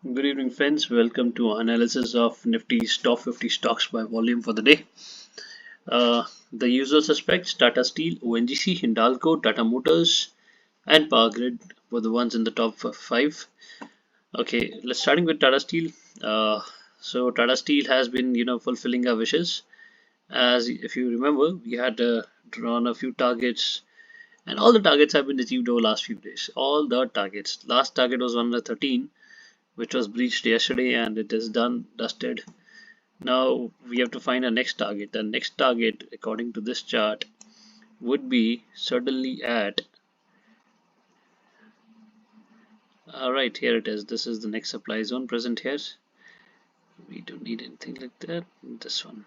Good evening, friends. Welcome to analysis of Nifty's top 50 stocks by volume for the day. The usual suspects Tata Steel, ONGC, Hindalco, Tata Motors, and Power Grid were the ones in the top five. Okay, let's starting with Tata Steel. So Tata Steel has been, fulfilling our wishes. As if you remember, we had drawn a few targets, and all the targets have been achieved over last few days. All the targets. Last target was 113, which was breached yesterday, and it is done, dusted. Now we have to find our next target. The next target, according to this chart, would be certainly at. Alright, here it is. This is the next supply zone present here. We don't need anything like that. This one.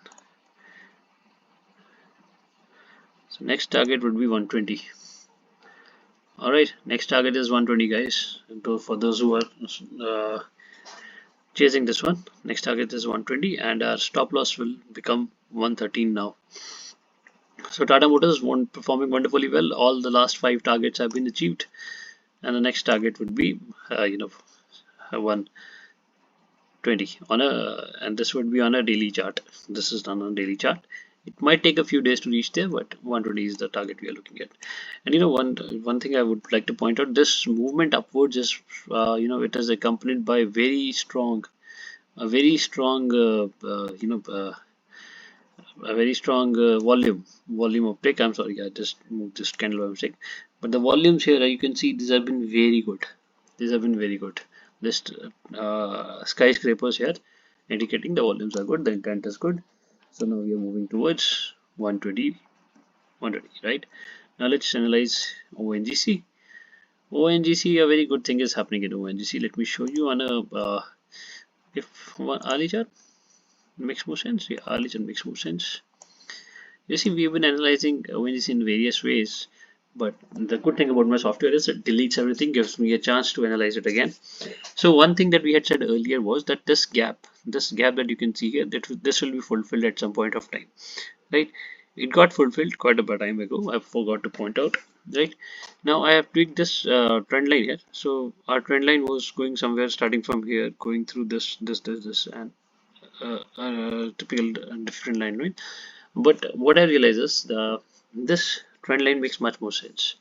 So next target would be 120. Alright, next target is 120, guys. And for those who are chasing this one, next target is 120, and our stop loss will become 113 now. So Tata Motors performing wonderfully well. All the last five targets have been achieved, and the next target would be, 120 on a, and this would be on a daily chart. This is done on a daily chart. It might take a few days to reach there, but 120 is the target we are looking at. And one thing I would like to point out: this movement upwards is, it is accompanied by a very strong, a very strong volume of uptake. I'm sorry, I just moved this candle by mistake. But the volumes here, you can see these have been very good. These have been very good. This skyscrapers here indicating the volumes are good, the intent is good. So now we are moving towards 120, 120, right? Now let's analyze ONGC. ONGC, a very good thing is happening in ONGC. Let me show you on a if one early chart makes more sense. Yeah, early chart makes more sense. You see, we've been analyzing ONGC in various ways, but the good thing about my software is it deletes everything, gives me a chance to analyze it again. So one thing that we had said earlier was that this gap that you can see here, this will be fulfilled at some point of time, right? It got fulfilled quite a bit of time ago. I forgot to point out, right? Now I have tweaked this trend line here. So our trend line was going somewhere starting from here, going through this, and typical different line, right? But what I realize is this trend line makes much more sense.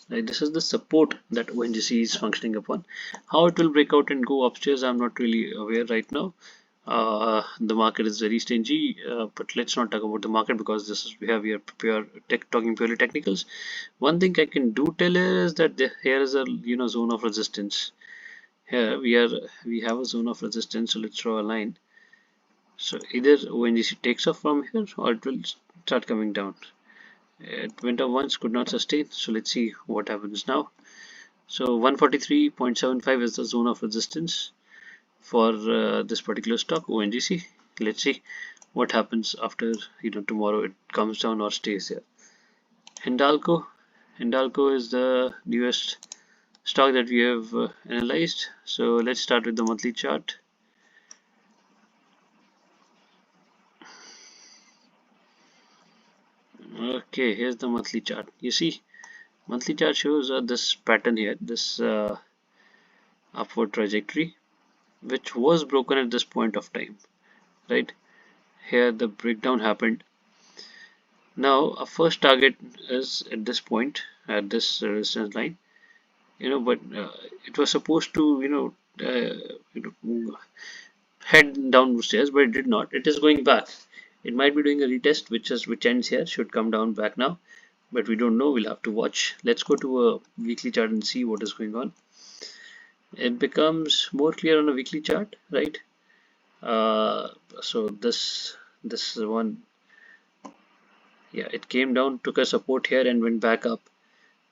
Right, this is the support that ONGC is functioning upon. How it will break out and go upstairs, I'm not really aware right now. The market is very stingy, but let's not talk about the market because we are talking purely technicals. One thing I can do tell is that here is a zone of resistance. Here we have a zone of resistance. So let's draw a line. So either ONGC takes off from here or it will start coming down. It went up once, could not sustain. So let's see what happens now. So 143.75 is the zone of resistance for this particular stock, ONGC. Let's see what happens after tomorrow it comes down or stays here. Hindalco. Hindalco is the newest stock that we have analyzed. So let's start with the monthly chart. Okay, here's the monthly chart. You see, monthly chart shows this pattern here, this upward trajectory, which was broken at this point of time, right? Here the breakdown happened. Now our first target is at this point, at this resistance line, but it was supposed to, head downstairs, but it did not. It is going back. It might be doing a retest, which ends here, should come down back now, but we don't know. We'll have to watch. Let's go to a weekly chart and see what is going on. It becomes more clear on a weekly chart, right? So this one, yeah, it came down, took a support here and went back up,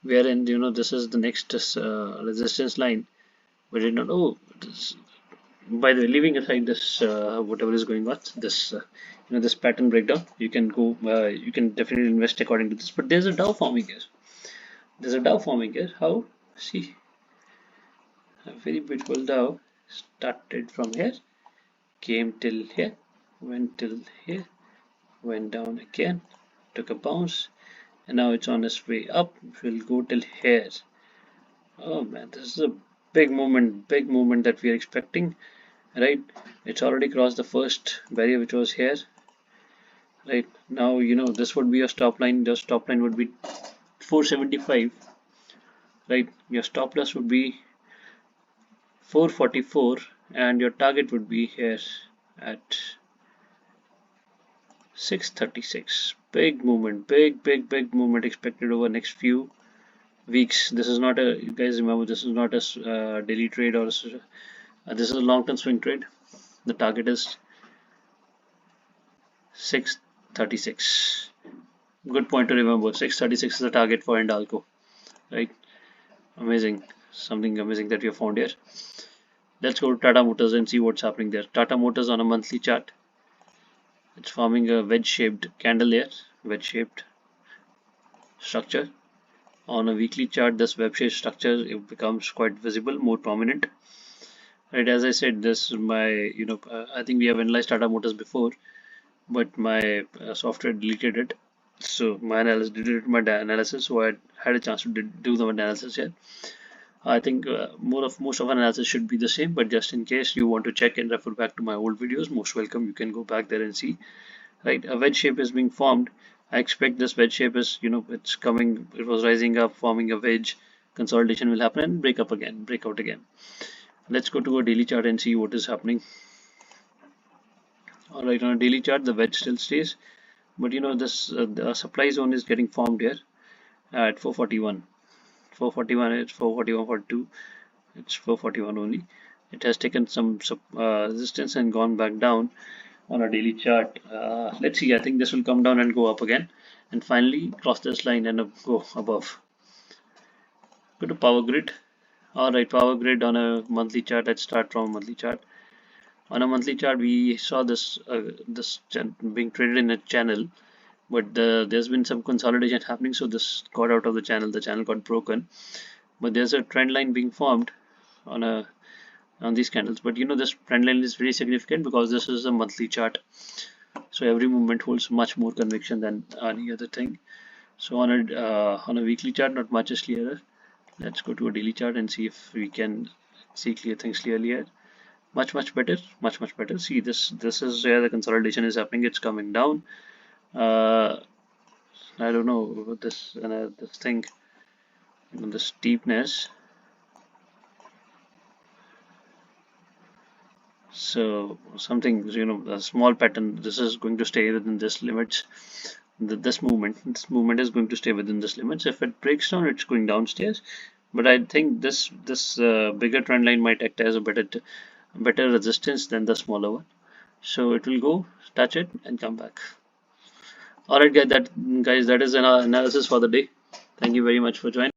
wherein this is the next resistance line. We did not know this. By the way, leaving aside this whatever is going on, this this pattern breakdown, you can go, you can definitely invest according to this. But there's a Dow forming here. There's a Dow forming here. How? See, a very beautiful Dow started from here, came till here, went till here, went down again, took a bounce, and now it's on its way up. It will go till here. Oh man, this is a big movement that we are expecting. right? It's already crossed the first barrier, which was here, right? Now, you know, this would be your stop line. The stop line would be 475, right? Your stop loss would be 444, and your target would be here at 636. Big movement, big movement expected over next few weeks. This is not a, you guys remember, this is not a daily trade, or this is a long-term swing trade. The target is 636. Good point to remember. 636 is the target for Hindalco, right? Amazing, something amazing that we have found here. Let's go to Tata Motors and see what's happening there. Tata Motors on a monthly chart, it's forming a wedge-shaped candle here, wedge-shaped structure. On a weekly chart, this web-shaped structure, it becomes quite visible, more prominent. Right, as I said, this my, I think we have analyzed Tata Motors before, but my software deleted it. So my analysis deleted my analysis, so I had a chance to do the analysis here. I think most of analysis should be the same, but just in case you want to check and refer back to my old videos, most welcome. You can go back there and see. Right, a wedge shape is being formed. I expect this wedge shape is, it's coming. It was rising up, forming a wedge. Consolidation will happen and break up again, break out again. Let's go to a daily chart and see what is happening. All right, on a daily chart, the wedge still stays, but this the supply zone is getting formed here at 441. 441, it's 441.42. It's 441 only. It has taken some resistance and gone back down on a daily chart. Let's see. I think this will come down and go up again, and finally cross this line and go above. Go to power grid. All right, power grid on a monthly chart. Let's start from a monthly chart. On a monthly chart, we saw this being traded in a channel, but there's been some consolidation happening, so this got out of the channel. The channel got broken, but there's a trend line being formed on these candles. But this trend line is very significant because this is a monthly chart, so every movement holds much more conviction than any other thing. So on a weekly chart, not much is clearer. Let's go to a daily chart and see if we can see clear things clearly here. Much better, much better. See, this is where the consolidation is happening. It's coming down. I don't know this thing, the steepness. So something, a small pattern. This is going to stay within this limits. This movement is going to stay within this limits. If it breaks down, it's going downstairs. But I think this bigger trend line might act as a better resistance than the smaller one. So it will go, touch it, and come back. All right, guys. That is an analysis for the day. Thank you very much for joining.